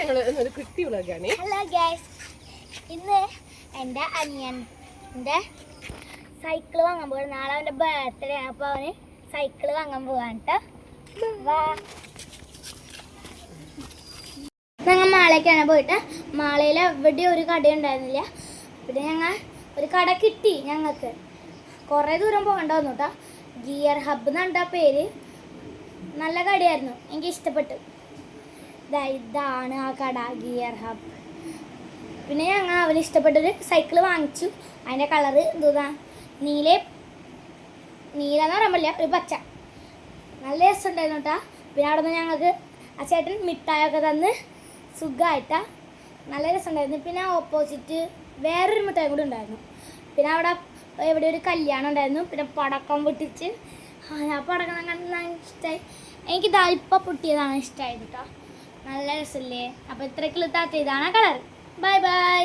Hello guys, ഇന്ന് എൻ്റെ അനിയൻ്റെ സൈക്കിൾ വാങ്ങാൻ പോകാൻ. നാളെ അവൻ്റെ ബർത്ത്ഡേ ആണ്. അപ്പോൾ അവന് സൈക്കിൾ വാങ്ങാൻ പോകാൻ കേട്ടോ. ഞങ്ങൾ മാളേക്കാണ് പോയിട്ട്. മാളയിൽ എവിടെ ഒരു കട ഉണ്ടായിരുന്നില്ല. പിന്നെ ഞങ്ങൾ ഒരു കട കിട്ടി. ഞങ്ങൾക്ക് കുറേ ദൂരം പോകേണ്ട വന്നു കേട്ടോ. ഗിയർ ഹബ്ബ് എന്നാണ് പേര്. നല്ല കടയായിരുന്നു, എനിക്ക് ഇഷ്ടപ്പെട്ടു. ഇതാണ് ആ കട, ഗിയർ ഹബ്. പിന്നെ ഞങ്ങൾ അവന് ഇഷ്ടപ്പെട്ടൊരു സൈക്കിൾ വാങ്ങിച്ചു. അതിൻ്റെ കളറ് എന്താ നീലെന്ന് പറയാൻ പറ്റില്ല, ഒരു പച്ച. നല്ല രസമുണ്ടായിരുന്നു കേട്ടോ. പിന്നെ അവിടെ നിന്ന് ഞങ്ങൾക്ക് ആ ചേട്ടൻ മിഠായൊക്കെ തന്ന് സുഖമായിട്ടാ, നല്ല രസമുണ്ടായിരുന്നു. പിന്നെ ഓപ്പോസിറ്റ് വേറൊരു മിഠായി കൂടി ഉണ്ടായിരുന്നു. പിന്നെ അവിടെ എവിടെ ഒരു കല്യാണം ഉണ്ടായിരുന്നു. പിന്നെ പടക്കം പൊട്ടിച്ച്, ആ പടക്കം കണ്ട് ഇഷ്ടമായി. എനിക്കിതാ ഇപ്പം പൊട്ടിയതാണ് ഇഷ്ടമായത് കേട്ടോ. നല്ല രസമില്ലേ? അപ്പോൾ ഇത്രയ്ക്കുള്ള താത്ത ഇതാണ് കളർ. Bye bye.